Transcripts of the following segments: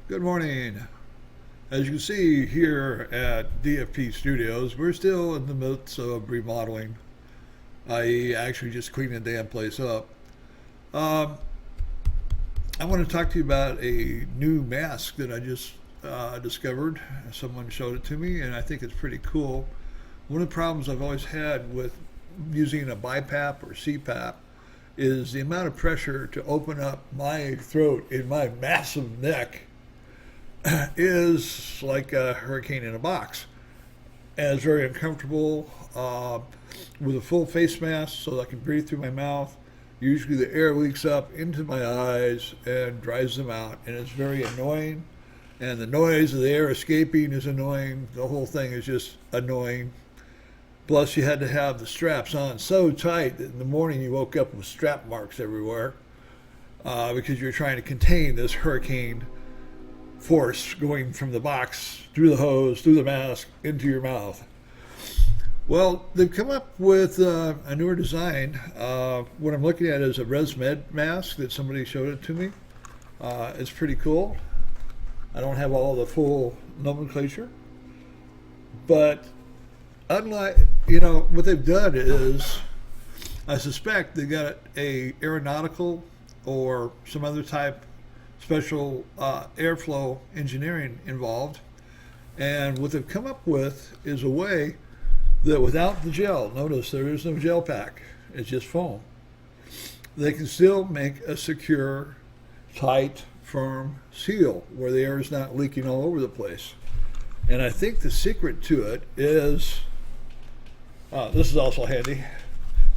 Good morning. As you can see here at DFP Studios, we're still in the midst of remodeling, i.e., actually just cleaning the damn place up. Um, I want to talk to you about a new mask that I just discovered. Someone showed it to me, and I think it's pretty cool. One of the problems I've always had with using a BiPAP or CPAP is the amount of pressure to open up my throat in my massive neck is like a hurricane in a box. And it's very uncomfortable with a full face mask so that I can breathe through my mouth. Usually the air leaks up into my eyes and dries them out, and it's very annoying. And the noise of the air escaping is annoying. The whole thing is just annoying. Plus, you had to have the straps on so tight that in the morning you woke up with strap marks everywhere because you're trying to contain this hurricane force going from the box through the hose, through the mask, into your mouth. Well, they've come up with a newer design. What I'm looking at is a ResMed mask that somebody showed it to me. It's pretty cool. I don't have all the full nomenclature, but unlike what they've done is, I suspect they got a aeronautical or some other type special airflow engineering involved. And what they've come up with is a way that without the gel, notice there is no gel pack, it's just foam, they can still make a secure, tight, firm seal where the air is not leaking all over the place. And I think the secret to it is this is also handy.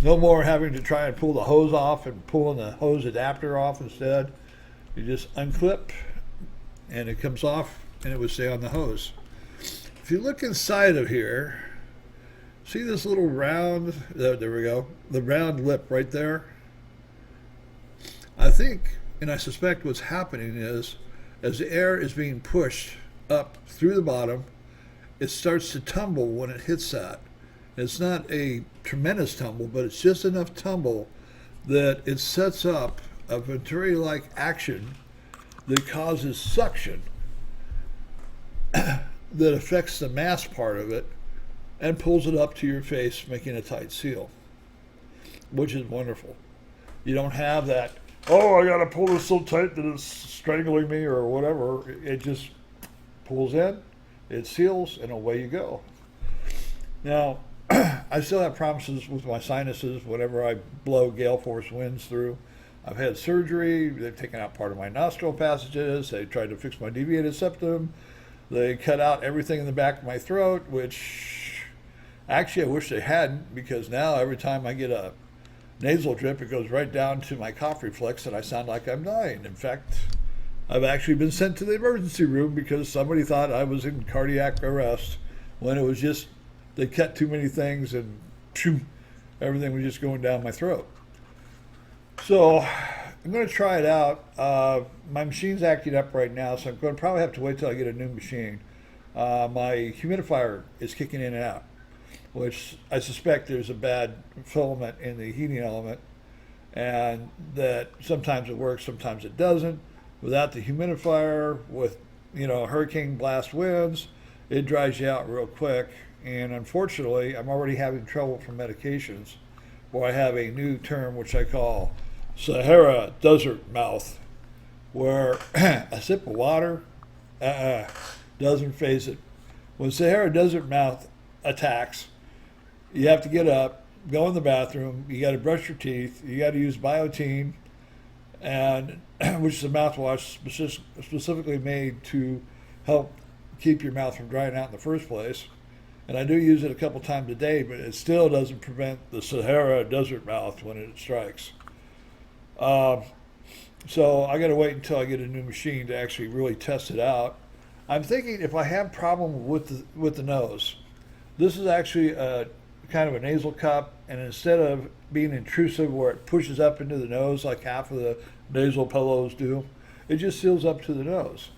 No more having to try and pull the hose off and pulling the hose adapter off instead. You just unclip and it comes off and it would stay on the hose. If you look inside of here, see this little round, there we go, the round lip right there? I think, and I suspect what's happening is, as the air is being pushed up through the bottom, it starts to tumble when it hits that. It's not a tremendous tumble, but it's just enough tumble that it sets up a Venturi-like action that causes suction that affects the mask part of it and pulls it up to your face, making a tight seal, which is wonderful. You don't have that, oh, I got to pull this so tight that it's strangling me or whatever. It just pulls in, it seals, and away you go. Now, I still have problems with my sinuses whenever I blow gale force winds through. I've had surgery. They've taken out part of my nostril passages. They tried to fix my deviated septum. They cut out everything in the back of my throat, which actually I wish they hadn't, because now every time I get a nasal drip, it goes right down to my cough reflex and I sound like I'm dying. In fact, I've actually been sent to the emergency room because somebody thought I was in cardiac arrest when it was just they cut too many things and phew, everything was just going down my throat. So I'm going to try it out. My machine's acting up right now, so I'm going to probably have to wait till I get a new machine. My humidifier is kicking in and out, which I suspect there's a bad filament in the heating element, and that sometimes it works, sometimes it doesn't. Without the humidifier, with hurricane blast winds, it dries you out real quick. And unfortunately, I'm already having trouble from medications, where I have a new term which I call Sahara desert mouth, where a sip of water doesn't phase it. When Sahara desert mouth attacks, you have to get up, go in the bathroom, you got to brush your teeth, you got to use Biotene, and which is a mouthwash specifically made to help keep your mouth from drying out in the first place. And I do use it a couple times a day, but it still doesn't prevent the Sahara desert mouth when it strikes. So I got to wait until I get a new machine to actually really test it out. I'm thinking if I have problem with the nose, this is actually a kind of a nasal cup, and instead of being intrusive where it pushes up into the nose like half of the nasal pillows do, it just seals up to the nose.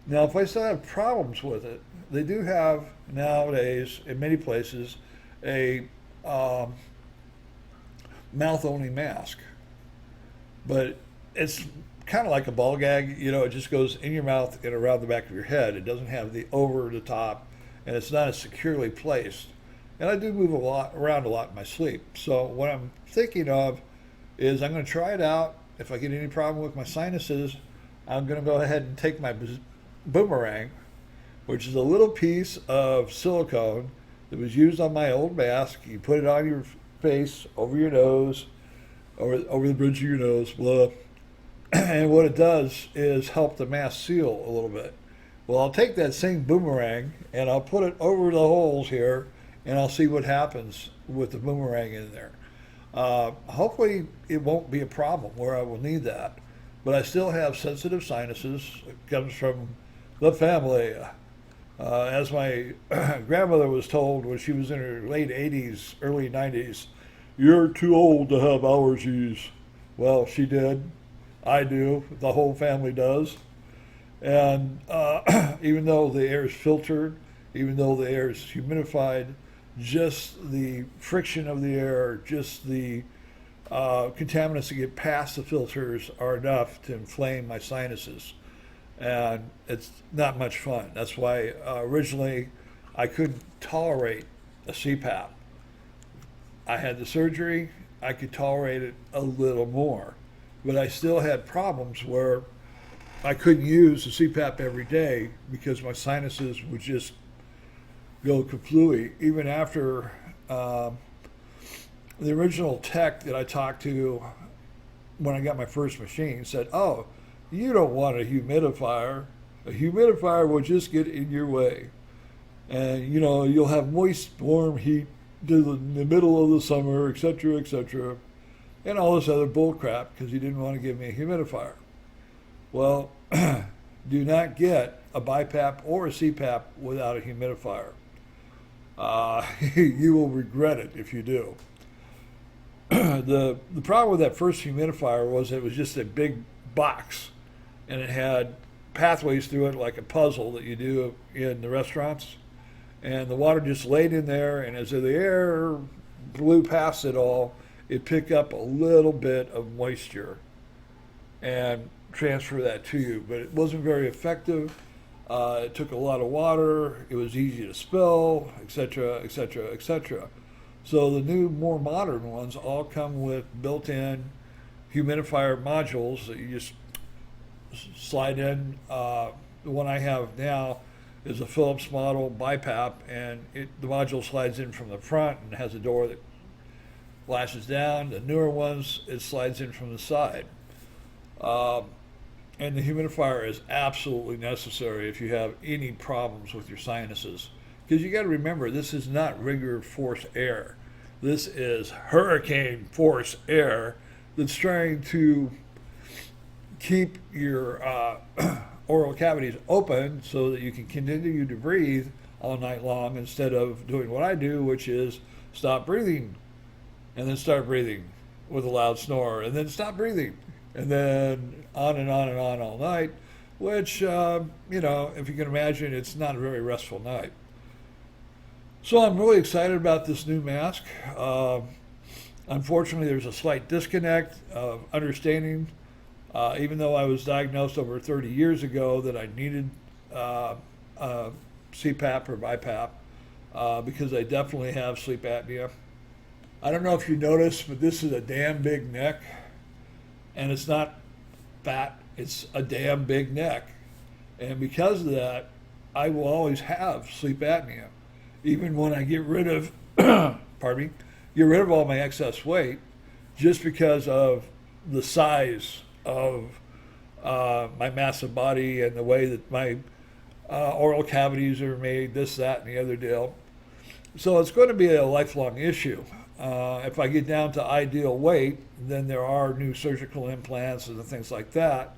Now, if I still have problems with it, they do have nowadays in many places a mouth-only mask, but it's kind of like a ball gag. You know, it just goes in your mouth and around the back of your head. It doesn't have the over the top, and it's not as securely placed. And I do move around a lot in my sleep. So what I'm thinking of is I'm going to try it out. If I get any problem with my sinuses, I'm going to go ahead and take my boomerang, which is a little piece of silicone that was used on my old mask. You put it on your face, over your nose, or over the bridge of your nose, blah. And what it does is help the mask seal a little bit. Well, I'll take that same boomerang and I'll put it over the holes here, and I'll see what happens with the boomerang in there. Hopefully it won't be a problem where I will need that. But I still have sensitive sinuses. It comes from the family. As my grandmother was told when she was in her late 80s, early 90s, "You're too old to have allergies." Well, she did. I do. The whole family does. And even though the air is filtered, even though the air is humidified, just the friction of the air, just the contaminants that get past the filters are enough to inflame my sinuses. And it's not much fun. That's why originally I couldn't tolerate a CPAP. I had the surgery, I could tolerate it a little more. But I still had problems where I couldn't use the CPAP every day because my sinuses would just go kaflooey. Even after the original tech that I talked to when I got my first machine said, "Oh, you don't want a humidifier. A humidifier will just get in your way. And, you know, you'll have moist, warm heat to the middle of the summer, etc., etc." And all this other bull crap because he didn't want to give me a humidifier. Well, do not get a BiPAP or a CPAP without a humidifier. You will regret it if you do. The problem with that first humidifier was it was just a big box, and it had pathways through it like a puzzle that you do in the restaurants. And the water just laid in there, and as the air blew past it all, it picked up a little bit of moisture and transfer that to you. But it wasn't very effective. It took a lot of water. It was easy to spill, etc., etc., etc. So the new, more modern ones all come with built-in humidifier modules that you just slide in. The one I have now is a Philips model BiPAP, and the module slides in from the front and has a door that lashes down. The newer ones, it slides in from the side. And the humidifier is absolutely necessary if you have any problems with your sinuses. Because you got to remember, this is not regular force air. This is hurricane force air that's trying to keep your oral cavities open so that you can continue to breathe all night long instead of doing what I do, which is stop breathing and then start breathing with a loud snore and then stop breathing and then on and on and on all night, which, you know, if you can imagine, it's not a very restful night. So I'm really excited about this new mask. Unfortunately, there's a slight disconnect of understanding, even though I was diagnosed over 30 years ago that I needed CPAP or BiPAP because I definitely have sleep apnea. I don't know if you noticed, but this is a damn big neck, and it's not fat, it's a damn big neck. And because of that, I will always have sleep apnea. Even when I get rid of, pardon me, get rid of all my excess weight, just because of the size of my massive body and the way that my oral cavities are made, this, that, and the other deal. So it's going to be a lifelong issue. If I get down to ideal weight, then there are new surgical implants and things like that.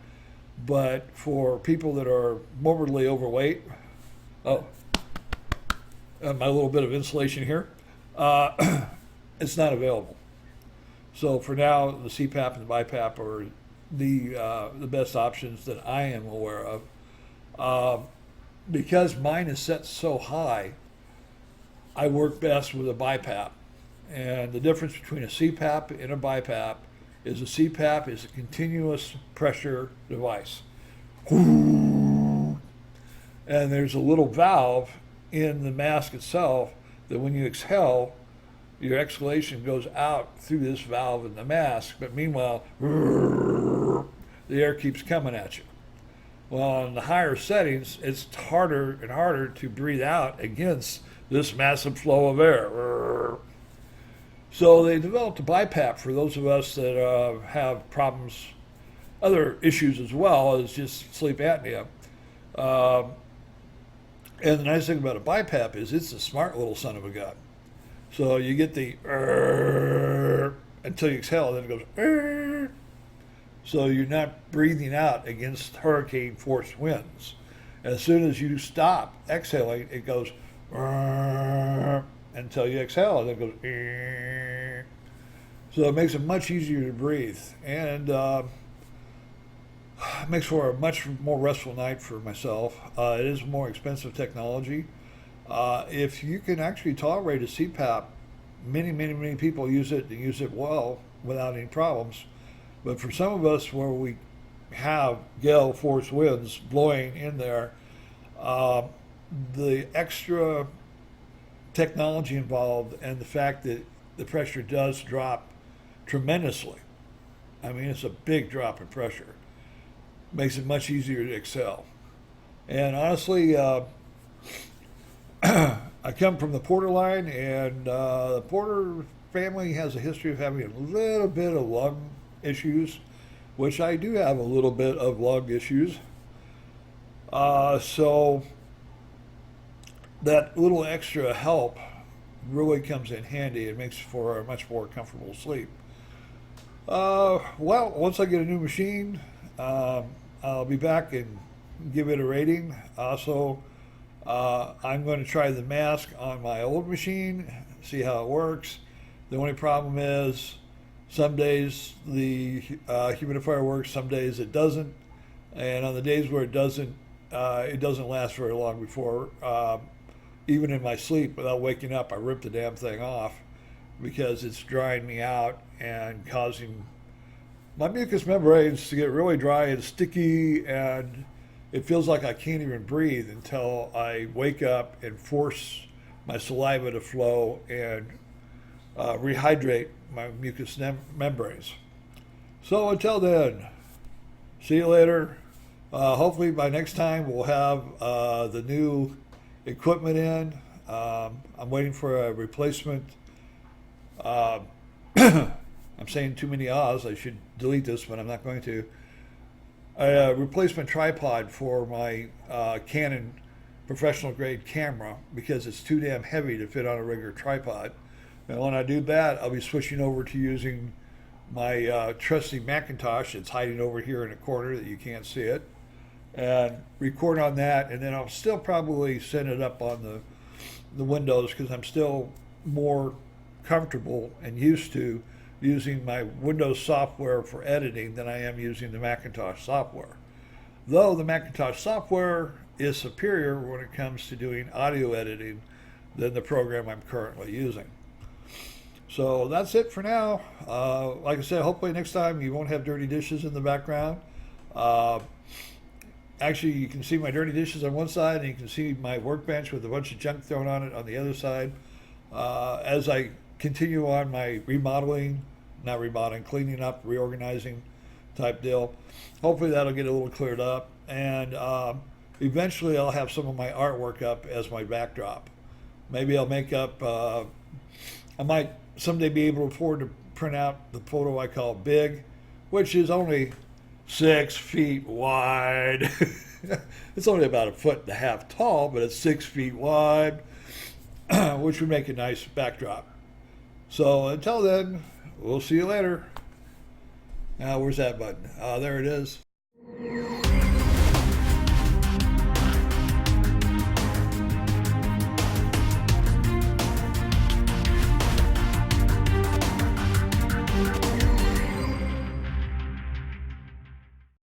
But for people that are morbidly overweight, my little bit of insulation here, it's not available. So for now, the CPAP and the BiPAP are the best options that I am aware of. Because mine is set so high, I work best with a BiPAP. And the difference between a CPAP and a BiPAP is a CPAP is a continuous pressure device. And there's a little valve in the mask itself that when you exhale, your exhalation goes out through this valve in the mask, but meanwhile, the air keeps coming at you. Well, on the higher settings, it's harder and harder to breathe out against this massive flow of air. So they developed a BiPAP for those of us that have problems, other issues as well as just sleep apnea. And the nice thing about a BiPAP is it's a smart little son of a gun. So you get the until you exhale, then it goes. So you're not breathing out against hurricane force winds. As soon as you stop exhaling, it goes until you exhale, and then it goes. So it makes it much easier to breathe, and makes for a much more restful night for myself. It is more expensive technology. If you can actually tolerate a CPAP, many people use it and use it well without any problems. But for some of us where we have gale force winds blowing in there, the extra technology involved and the fact that the pressure does drop tremendously. I mean, it's a big drop in pressure. Makes it much easier to exhale. And honestly, I come from the Porter line, and the Porter family has a history of having a little bit of lung issues, which I do have a little bit of lung issues. So that little extra help really comes in handy. It makes for a much more comfortable sleep. Well, once I get a new machine, I'll be back and give it a rating. Also, I'm going to try the mask on my old machine, see how it works. The only problem is some days the humidifier works, some days it doesn't. And on the days where it doesn't last very long before, even in my sleep without waking up, I rip the damn thing off because it's drying me out and causing my mucous membranes to get really dry and sticky, and it feels like I can't even breathe until I wake up and force my saliva to flow and rehydrate my mucous membranes. So until then, see you later. Hopefully by next time we'll have the new equipment in. I'm waiting for a replacement. I'm saying too many ahs. I should delete this, but I'm not going to. A replacement tripod for my Canon professional grade camera because it's too damn heavy to fit on a regular tripod. And when I do that, I'll be switching over to using my trusty Macintosh. It's hiding over here in a corner that you can't see it, and record on that. And then I'll still probably send it up on the Windows because I'm still more comfortable and used to using my Windows software for editing than I am using the Macintosh software. Though the Macintosh software is superior when it comes to doing audio editing than the program I'm currently using. So that's it for now. Like I said, hopefully next time you won't have dirty dishes in the background. Actually, you can see my dirty dishes on one side, and you can see my workbench with a bunch of junk thrown on it on the other side. As I continue on my cleaning up, reorganizing type deal. Hopefully that'll get a little cleared up, and eventually I'll have some of my artwork up as my backdrop. Maybe I'll make up, I might someday be able to afford to print out the photo I call Big, which is only 6 feet wide. It's only about 1.5 feet tall, but it's 6 feet wide, which would make a nice backdrop. So until then, we'll see you later. Now, where's that button? There it is.